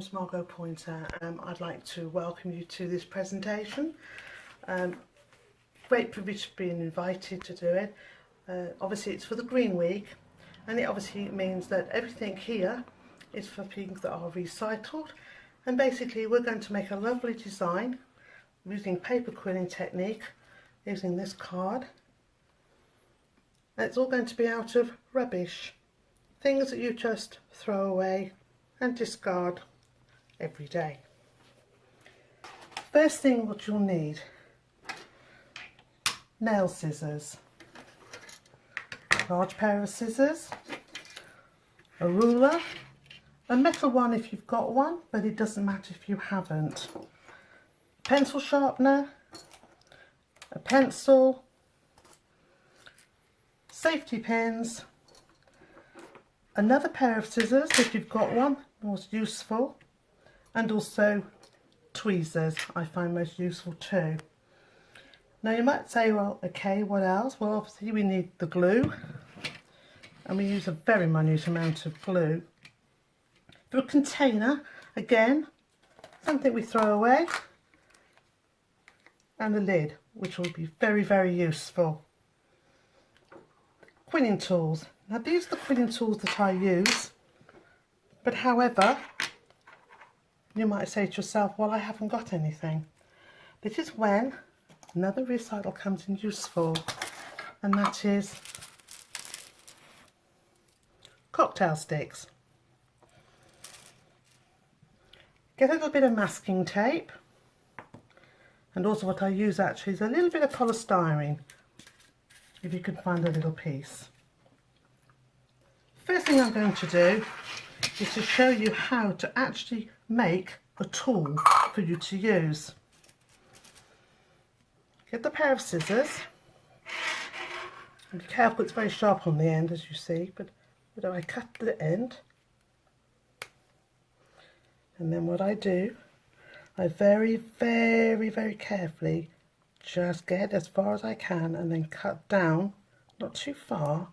name's Margo Pointer. I'd like to welcome you to this presentation. Great privilege being invited to do it. Obviously it's for the Green Week, and it obviously means that everything here is for things that are recycled, and basically we're going to make a lovely design using paper quilling technique, using this card. And it's all going to be out of rubbish, things that you just throw away and discard every day. First thing what you'll need: nail scissors, large pair of scissors, a ruler, a metal one if you've got one, but it doesn't matter if you haven't, pencil sharpener, a pencil, safety pins, another pair of scissors if you've got one, most useful, and also tweezers I find most useful too. Now you might say, well, okay, what else? Well, obviously we need the glue, and we use a very minute amount of glue. For a container, again, something we throw away, and a lid, which will be very, very useful. Quilling tools. Now these are the quilling tools that I use, but however, you might say to yourself, well, I haven't got anything. This is when another recycle comes in useful, and that is cocktail sticks. Get a little bit of masking tape, and also what I use actually is a little bit of polystyrene, if you can find a little piece. First thing I'm going to do is to show you how to actually make a tool for you to use. Get the pair of scissors, and be careful, it's very sharp on the end as you see, but I cut the end, and then what I do, I very, very, very carefully just get as far as I can and then cut down, not too far,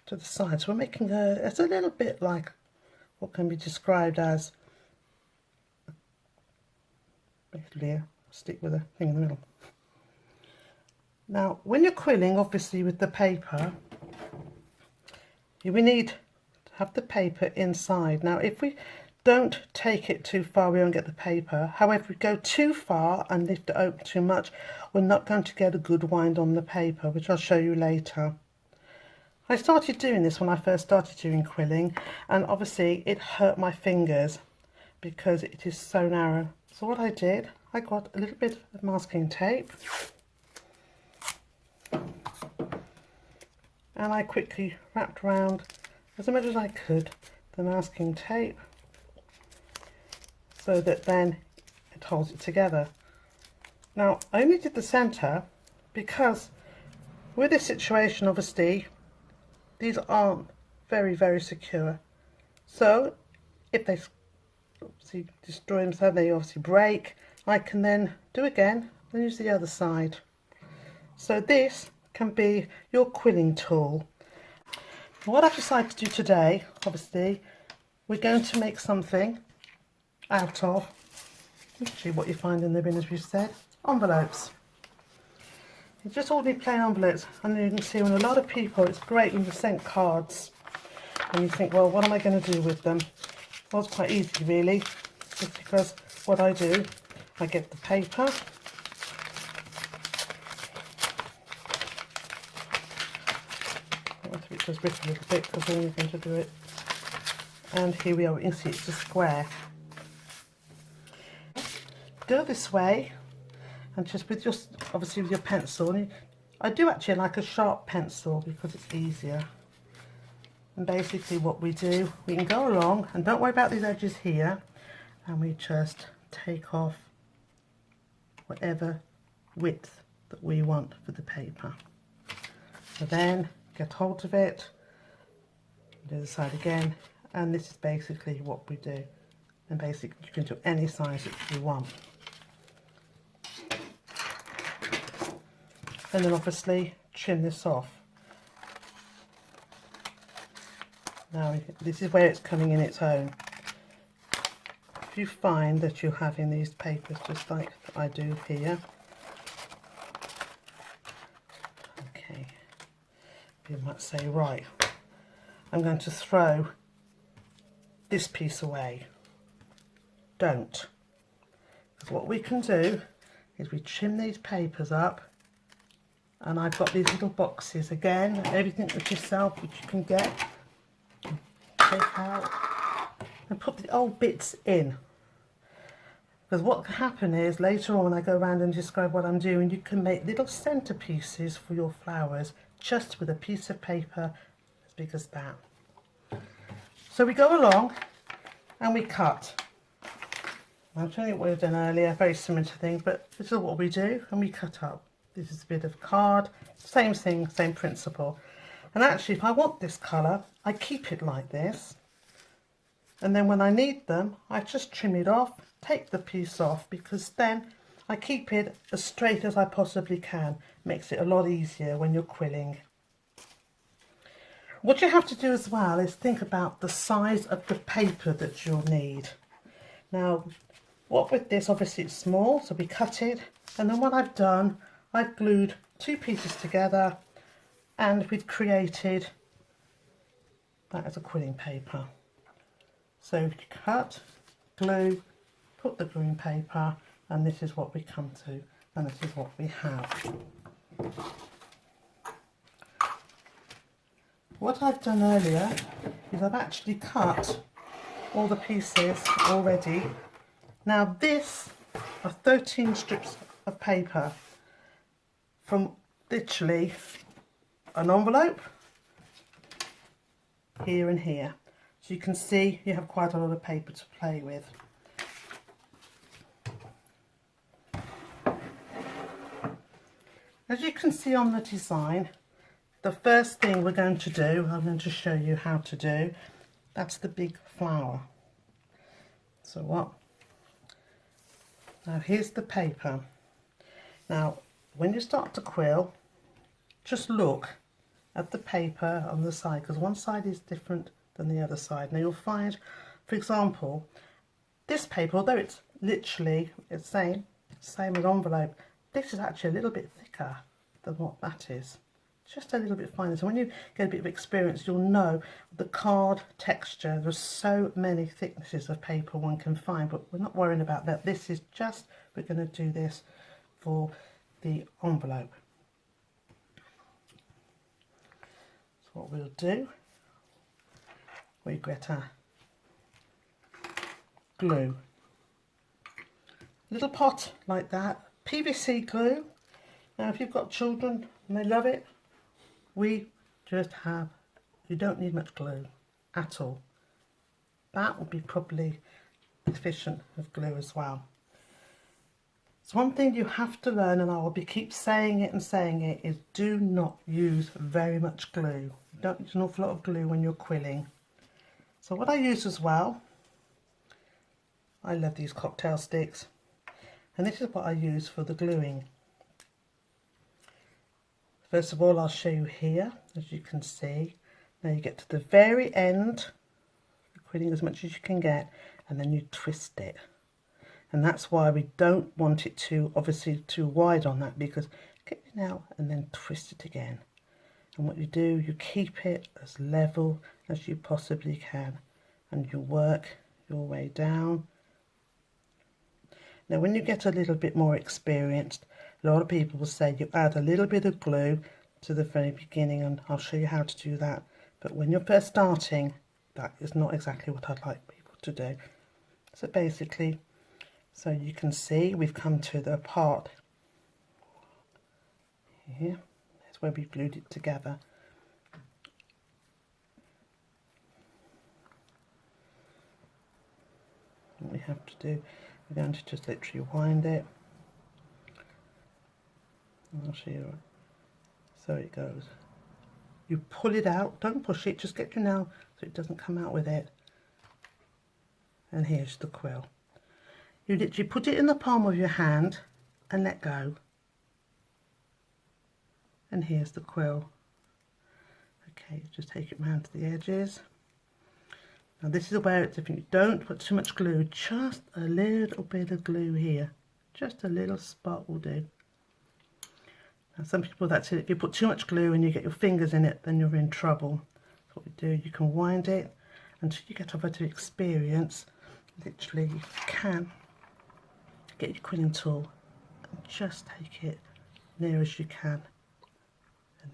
to the side. So we're making it's a little bit like what can be described as, basically a stick with a thing in the middle. Now when you're quilling, obviously with the paper, we need to have the paper inside. Now if we don't take it too far, we won't get the paper. However, if we go too far and lift it open too much, we're not going to get a good wind on the paper, which I'll show you later. I started doing this when I first started doing quilling, and obviously it hurt my fingers because it is so narrow. So what I did, I got a little bit of masking tape, and I quickly wrapped around as much as I could the masking tape, so that then it holds it together. Now I only did the centre because with this situation, obviously these aren't very, very secure, so if they obviously destroy themselves, they obviously break, I can then do again and use the other side. So this can be your quilling tool. What I've decided to do today, obviously we're going to make something out of, actually what you find in the bin, as we've said, envelopes. You just all need plain envelopes, and you can see when a lot of people, it's great when you send cards and you think, well, what am I going to do with them? Well, it's quite easy really, just because what I do, I get the paper, it does rip a little bit because I'm only going to do it, and here we are, you can see it's a square. Go this way, and just with your, obviously with your pencil, I do actually like a sharp pencil because it's easier. And basically what we do, we can go along, and don't worry about these edges here, and we just take off whatever width that we want for the paper. So then get hold of it, do the side again, and this is basically what we do. And basically you can do any size that you want. And then obviously trim this off. Now this is where it's coming in its own. you find that you're having these papers just like I do here, okay, you might say, right, I'm going to throw this piece away. Don't. Because what we can do is we trim these papers up, and I've got these little boxes again, everything with yourself which you can get, take out and put the old bits in. Because what can happen is later on when I go around and describe what I'm doing, you can make little centerpieces for your flowers just with a piece of paper as big as that. So we go along and we cut. I'll tell you what we've done earlier, very similar to things, but this is what we do, and we cut up. This is a bit of card, same thing, same principle. And actually, if I want this colour, I keep it like this. And then when I need them, I just trim it off, take the piece off, because then I keep it as straight as I possibly can. Makes it a lot easier when you're quilling. What you have to do as well is think about the size of the paper that you'll need. Now, what with this, obviously it's small, so we cut it, and then what I've done, I've glued two pieces together, and we've created that as a quilling paper. So you cut, glue, put the gluing paper, and this is what we come to, and this is what we have. What I've done earlier is I've actually cut all the pieces already. Now this are 13 strips of paper from literally an envelope here and here. So you can see you have quite a lot of paper to play with. As you can see on the design, the first thing we're going to do, I'm going to show you how to do, that's the big flower. So what? Now here's the paper. Now when you start to quill, just look at the paper on the side, because one side is different than the other side. Now you'll find, for example, this paper, although it's literally the same as envelope, this is actually a little bit thicker than what that is. Just a little bit finer. So when you get a bit of experience, you'll know the card texture. There's so many thicknesses of paper one can find, but we're not worrying about that. This is just, we're going to do this for the envelope. So what we'll do, we get our glue. Little pot like that, PVC glue. Now if you've got children and they love it, we just have, you don't need much glue at all. That will be probably efficient of glue as well. So one thing you have to learn, and I will keep saying it, is do not use very much glue. You don't use an awful lot of glue when you're quilling. So what I use as well, I love these cocktail sticks, and this is what I use for the gluing. First of all, I'll show you here, as you can see. Now you get to the very end, quilling as much as you can get, and then you twist it. And that's why we don't want it to, obviously, too wide on that, because get it out and then twist it again. And what you do, you keep it as level as you possibly can, and you work your way down. Now when you get a little bit more experienced, a lot of people will say you add a little bit of glue to the very beginning, and I'll show you how to do that. But when you're first starting, that is not exactly what I'd like people to do. So basically, so you can see we've come to the part here. That's where we've glued it together. What we have to do, we're going to just literally wind it. I'll show you. So it goes. You pull it out, don't push it, just get your nail so it doesn't come out with it. And here's the quill. You literally put it in the palm of your hand and let go. And here's the quill. Okay, just take it round to the edges. Now this is where it's different. You don't put too much glue, just a little bit of glue here. Just a little spot will do. Now some people, that's it. If you put too much glue and you get your fingers in it, then you're in trouble. So what we do, you can wind it until you get a bit of experience. Literally, you can get your quilling tool and just take it near as you can.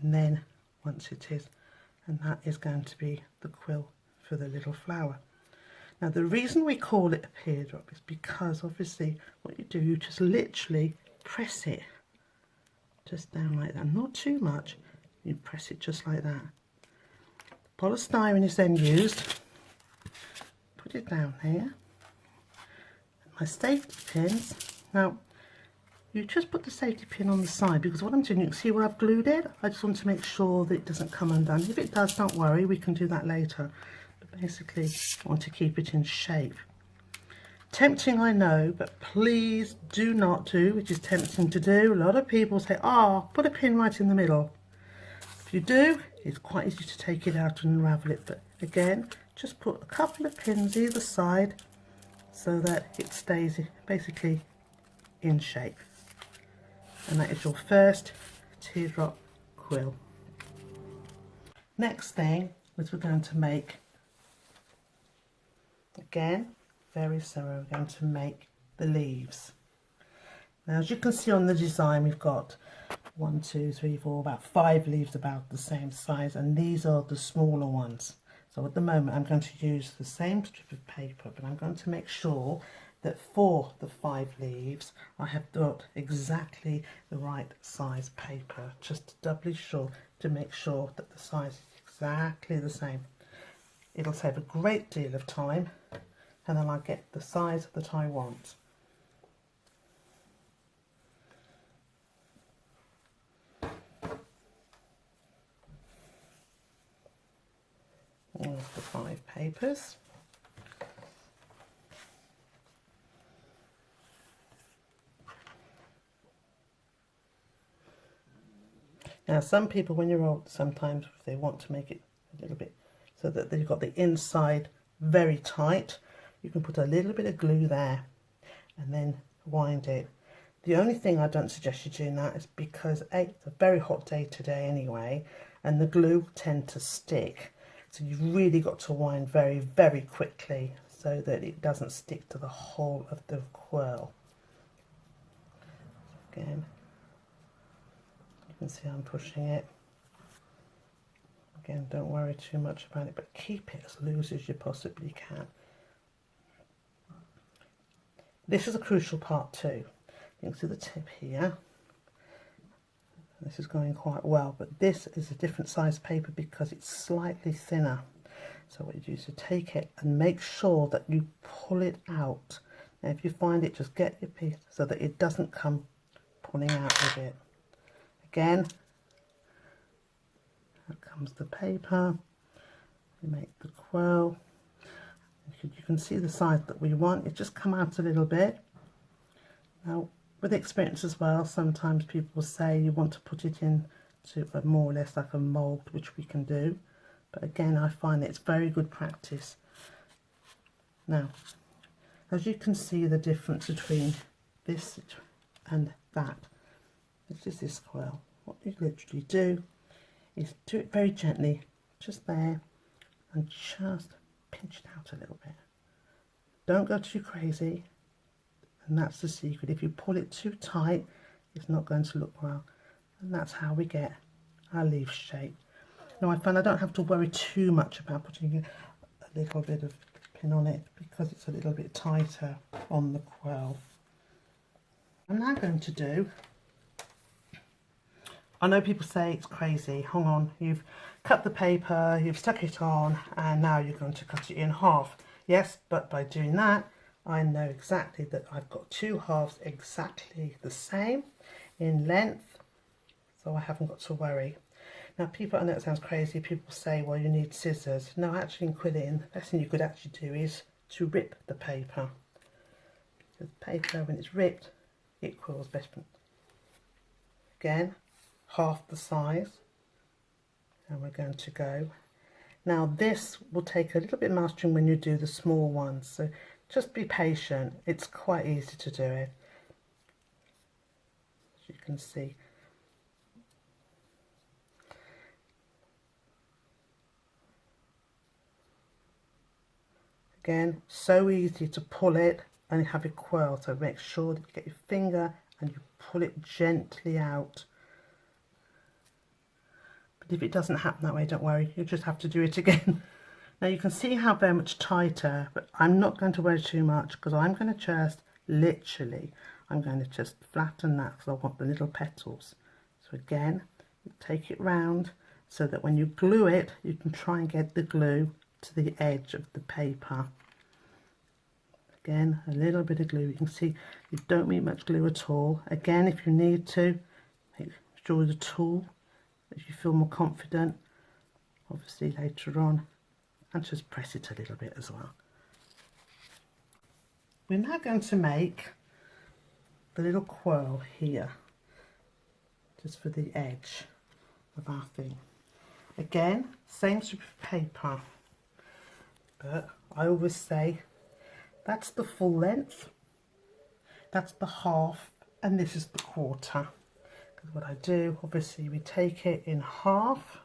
And then once it is, and that is going to be the quill for the little flower. Now the reason we call it a teardrop is because obviously what you do, you just literally press it just down like that, not too much, you press it just like that. Polystyrene is then used, put it down here, my safety pins. Now you just put the safety pin on the side because what I'm doing, you can see where I've glued it. I just want to make sure that it doesn't come undone. If it does, don't worry, we can do that later. But basically, I want to keep it in shape. Tempting, I know, but please do not do, which is tempting to do. A lot of people say, oh, put a pin right in the middle. If you do, it's quite easy to take it out and unravel it. But again, just put a couple of pins either side so that it stays basically in shape. And that is your first teardrop quill. Next thing is we're going to make, again, very similar, we're going to make the leaves. Now as you can see on the design, we've got 1, 2, 3, 4, about 5 leaves about the same size, and these are the smaller ones. So at the moment I'm going to use the same strip of paper, but I'm going to make sure that for the 5 leaves I have got exactly the right size paper, just doubly sure to make sure that the size is exactly the same. It'll save a great deal of time, and then I'll get the size that I want. There's the 5 papers. Now some people, when you're old, sometimes they want to make it a little bit so that they've got the inside very tight, you can put a little bit of glue there and then wind it. The only thing I don't suggest you doing that is because it's a very hot day today anyway, and the glue will tend to stick. So you've really got to wind very, very quickly so that it doesn't stick to the whole of the quill. Again, you can see I'm pushing it. Again, don't worry too much about it, but keep it as loose as you possibly can. This is a crucial part too. You can see the tip here. This is going quite well, but this is a different size paper because it's slightly thinner. So what you do is to take it and make sure that you pull it out. Now if you find it, just get your piece so that it doesn't come pulling out with it. Again, out comes the paper. We make the quill. You can see the size that we want. It just come out a little bit. Now with experience as well, sometimes people say you want to put it in to a more or less like a mould, which we can do. But again, I find that it's very good practice. Now, as you can see the difference between this and that. This is this quill. What you literally do is do it very gently, just there, and just pinch it out a little bit. Don't go too crazy, and that's the secret. If you pull it too tight, it's not going to look well, and that's how we get our leaf shape. Now I find I don't have to worry too much about putting a little bit of pin on it because it's a little bit tighter on the quill. I'm now going to do, I know people say it's crazy, hang on, you've cut the paper, you've stuck it on, and now you're going to cut it in half. Yes, but by doing that, I know exactly that I've got 2 halves exactly the same in length, so I haven't got to worry. Now people, I know it sounds crazy, people say, well, you need scissors. No, actually in quilling, the best thing you could actually do is to rip the paper. Because the paper, when it's ripped, it quills better. Again, half the size, and we're going to go. Now this will take a little bit of mastering when you do the small ones, so just be patient. It's quite easy to do it, as you can see. Again, so easy to pull it and have it curl, so make sure that you get your finger and you pull it gently out. But if it doesn't happen that way, don't worry, you just have to do it again. Now you can see how very much tighter, but I'm not going to worry too much because I'm going to just literally, I'm going to just flatten that because I want the little petals. So again, take it round so that when you glue it, you can try and get the glue to the edge of the paper. Again, a little bit of glue. You can see you don't need much glue at all. Again, if you need to, make sure with a tool if you feel more confident, obviously later on, and just press it a little bit as well. We're now going to make the little quirl here, just for the edge of our thing. Again, same strip of paper, but I always say that's the full length, that's the half, and this is the quarter. Because what I do, obviously we take it in half,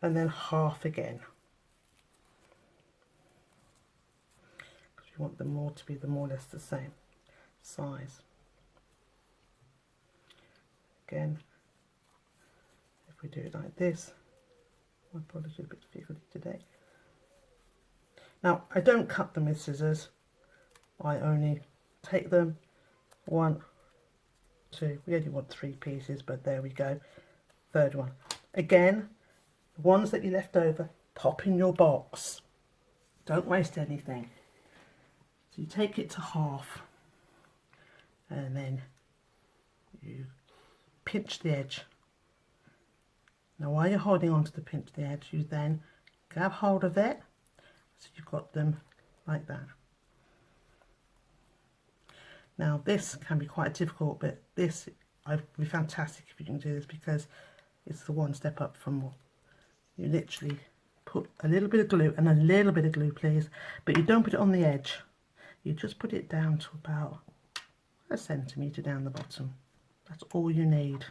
and then half again. Because you want them all to be more or less the same size. Again, if we do it like this, my apologies, a bit fiddly today. Now, I don't cut them with scissors. I only take them 1, 2, we only want 3 pieces, but there we go. Third one. Again, the ones that you left over, pop in your box. Don't waste anything. So you take it to half, and then you pinch the edge. Now while you're holding on to the pinch the edge, you then grab hold of it, so you've got them like that. Now this can be quite difficult, but this would be fantastic if you can do this, because it's the one step up from what you literally put a little bit of glue, and a little bit of glue please, but you don't put it on the edge, you just put it down to about 1 centimetre down the bottom. That's all you need.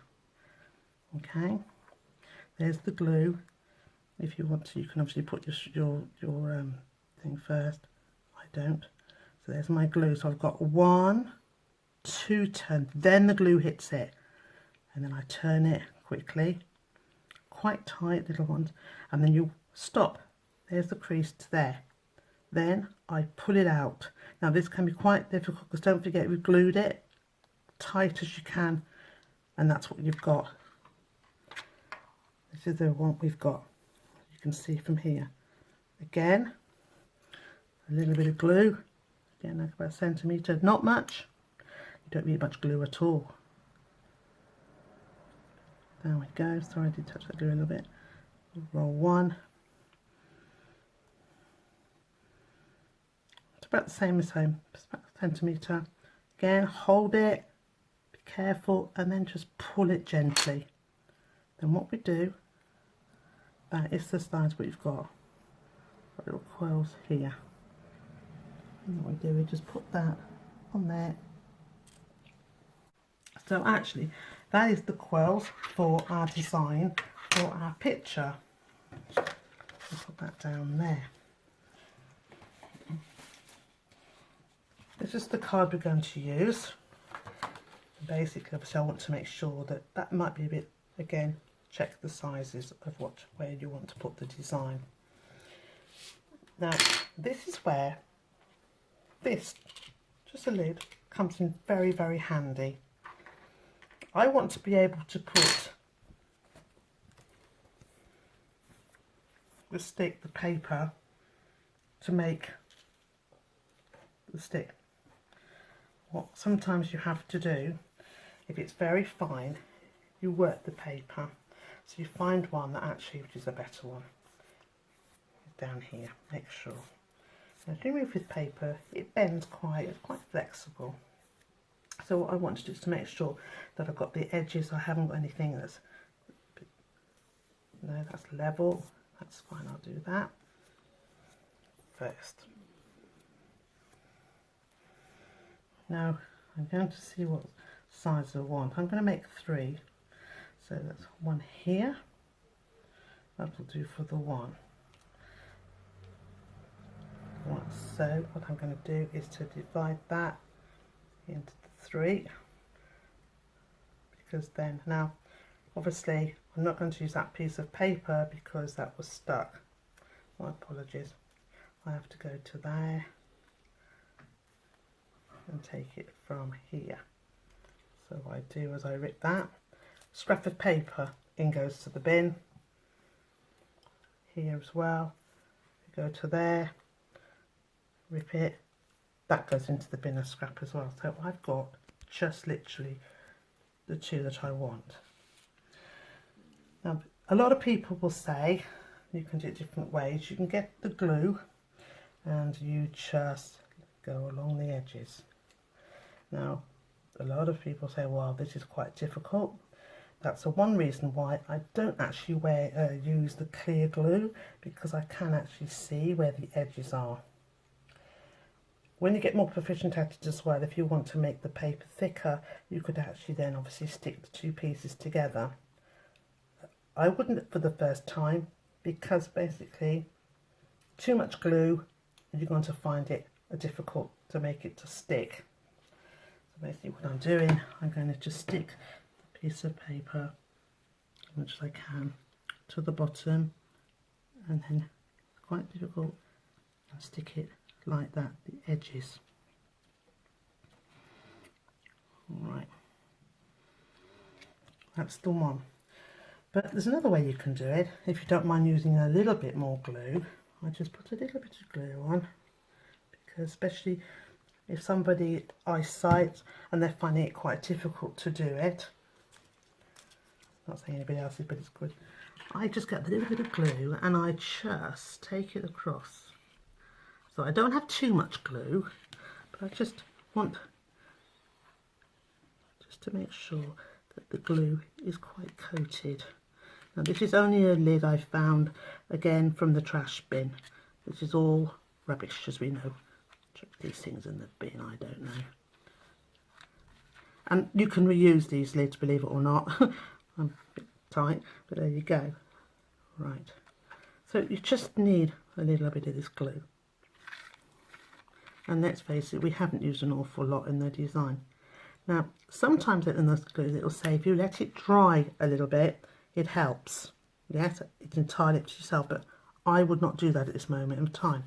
Okay, there's the glue. If you want to, you can obviously put your thing first. I don't. So there's my glue. So I've got 1, 2 turns, then the glue hits it, and then I turn it quickly, quite tight little ones, and then you stop. There's the crease to there. Then I pull it out. Now this can be quite difficult because don't forget we've glued it tight as you can, and that's what you've got. This is the one we've got. You can see from here. Again, a little bit of glue. Again, like about 1 centimetre, not much. You don't need much glue at all. There we go. Sorry, I did touch that glue a little bit. Roll 1. It's about the same as home. It's about 1 centimetre. Again, hold it. Be careful, and then just pull it gently. Then what we do, that is the size we've got. Little quills here. And what we do, we just put that on there. So actually, that is the quills for our design for our picture. I'll put that down there. This is the card we're going to use. Basically, obviously, I want to make sure that that might be a bit, again, check the sizes of where you want to put the design. Now, this is where this, just a lid, comes in very, very handy. I want to be able to put the stick, the paper, to make the stick. What sometimes you have to do, if it's very fine, you work the paper. So you find one that actually, which is a better one, down here, make sure. Now if you move with paper, it bends it's quite flexible. So what I want to do is to make sure that I've got the edges, I haven't got anything that's No, that's level. That's fine, I'll do that first. Now I'm going to see what size I want. I'm going to make 3. So that's 1 here. That will do for the one. So what I'm going to do is to divide that into the 3, because then, now obviously I'm not going to use that piece of paper because that was stuck. My apologies. I have to go to there and take it from here. So what I do is I rip that scrap of paper, in goes to the bin. Here as well, we go to there, rip it, that goes into the bin of scrap as well. So I've got just literally the 2 that I want. Now a lot of people will say you can do it different ways. You can get the glue and you just go along the edges. Now a lot of people say, well, this is quite difficult. That's the one reason why I don't actually use the clear glue, because I can actually see where the edges are. When you get more proficient at it as well, if you want to make the paper thicker, you could actually then obviously stick the 2 pieces together. I wouldn't for the first time, because basically too much glue and you're going to find it difficult to make it to stick. So basically what I'm doing, I'm going to just stick the piece of paper as much as I can to the bottom, and then it's quite difficult, and stick it like that, the edges. Alright, that's the one. But there's another way you can do it, if you don't mind using a little bit more glue. I just put a little bit of glue on, because especially if somebody eyesight and they're finding it quite difficult to do it, not saying anybody else's, but it's good, I just get a little bit of glue and I just take it across. So I don't have too much glue, but I just want to make sure that the glue is quite coated. Now this is only a lid I found, again, from the trash bin. This is all rubbish, as we know. Chuck these things in the bin, I don't know. And you can reuse these lids, believe it or not. I'm a bit tight, but there you go. Right, so you just need a little bit of this glue. And let's face it, we haven't used an awful lot in the design. Now, sometimes in the glue it will say if you let it dry a little bit, it helps. Yes, it's entirely up to yourself, but I would not do that at this moment of time.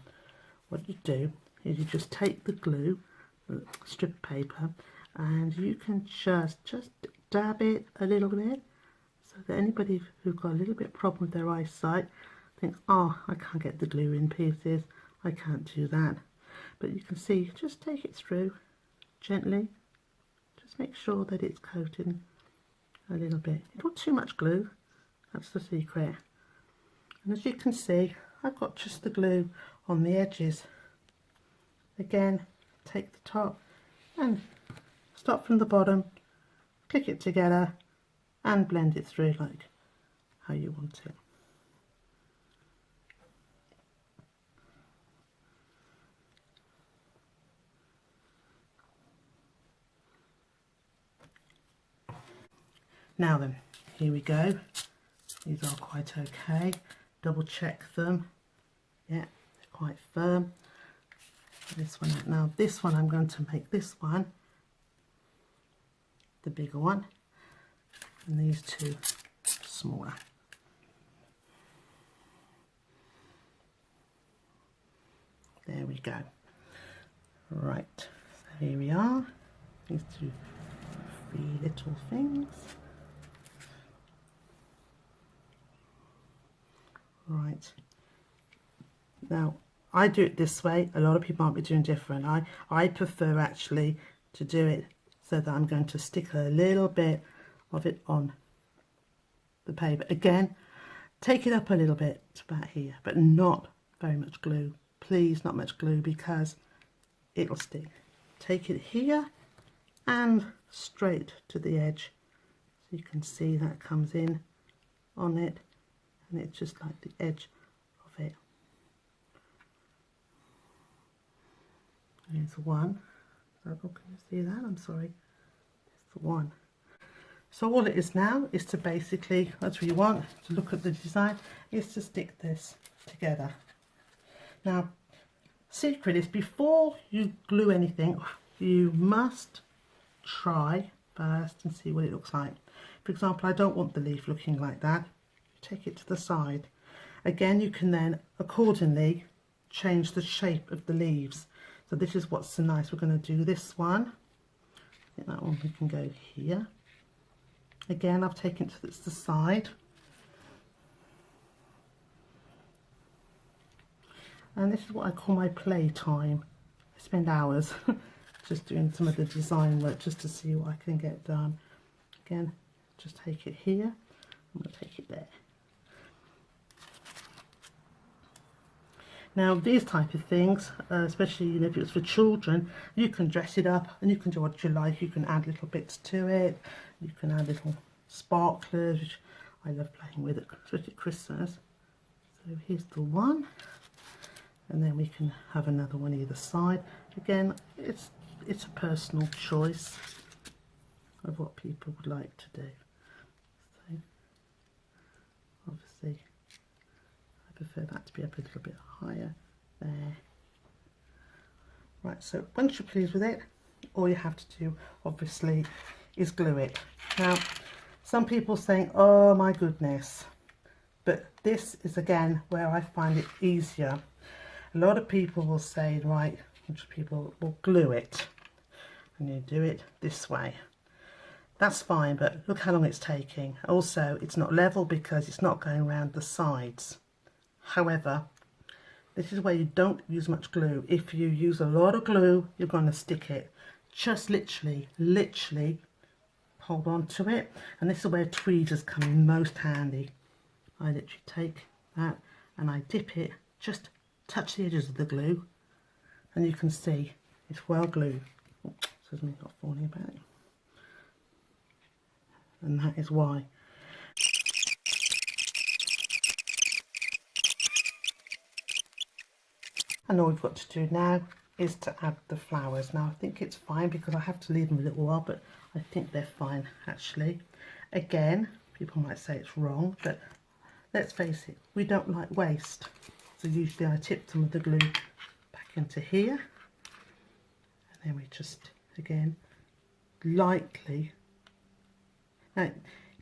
What you do is you just take the glue, the strip of paper, and you can just dab it a little bit, so that anybody who's got a little bit of problem with their eyesight thinks, oh, I can't get the glue in pieces, I can't do that. But you can see, just take it through gently. Just make sure that it's coated a little bit. Not too much glue, that's the secret. And as you can see, I've got just the glue on the edges. Again, take the top and start from the bottom, click it together and blend it through like how you want it. Now then, here we go. These are quite okay. Double check them. Yeah, they're quite firm. This one out. Now this one, I'm going to make this one the bigger one, and these 2 smaller. There we go. Right, so here we are. These 2 free little things. Right, now I do it this way. A lot of people might be doing different. I prefer actually to do it so that I'm going to stick a little bit of it on the paper. Again, take it up a little bit to about here, but not very much glue. Please, not much glue, because it'll stick. Take it here and straight to the edge, so you can see that comes in on it, and it's just like the edge of it. Here's one. Oh, can you see that? I'm sorry. It's the one. So all it is now is to basically, that's what you want to look at the design, is to stick this together. Now, secret is before you glue anything, you must try first and see what it looks like. For example, I don't want the leaf looking like that. Take it to the side. Again, you can then accordingly change the shape of the leaves. So this is what's so nice. We're going to do this one. I think that one we can go here. Again, I've taken it to the side. And this is what I call my play time. I spend hours just doing some of the design work just to see what I can get done. Again, just take it here. I'm going to take it there. Now these type of things, especially if it's for children, you can dress it up and you can do what you like. You can add little bits to it. You can add little sparklers, which I love playing with, especially at Christmas. So here's the one, and then we can have another one either side. Again, it's a personal choice of what people would like to do. So obviously I prefer that to be up a little bit higher there. Right, so once you're pleased with it, all you have to do obviously is glue it. Now some people saying, oh my goodness, but this is again where I find it easier. A lot of people will say, right, which people will glue it and you do it this way. That's fine, but look how long it's taking. Also, it's not level because it's not going around the sides. However, this is where you don't use much glue. If you use a lot of glue, you're going to stick it. Just literally hold on to it. And this is where tweezers come in most handy. I literally take that and I dip it, just touch the edges of the glue, and you can see it's well glued. Oh, excuse me, not falling about it. And that is why. And all we've got to do now is to add the flowers. Now I think it's fine because I have to leave them a little while, but I think they're fine actually. Again, people might say it's wrong, but let's face it, we don't like waste. So usually I tip some of the glue back into here, and then we just again lightly. Now,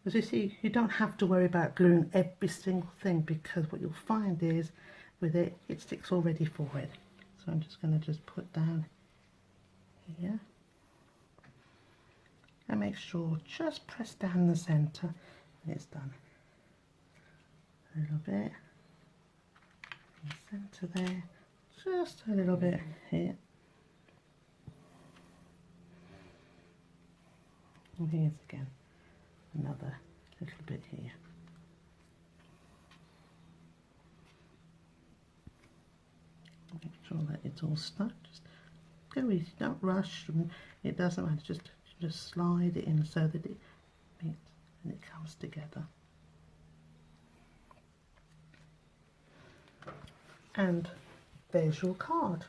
as you see, you don't have to worry about gluing every single thing, because what you'll find is with it, it sticks already for it. So I'm just going to just put down here and make sure just press down the centre and it's done. A little bit in the centre there, just a little bit here. And here's again another little bit here. Make sure that it's all stuck. Just go easy, don't rush. It doesn't matter, just slide it in so that it meets and it comes together. And there's your card.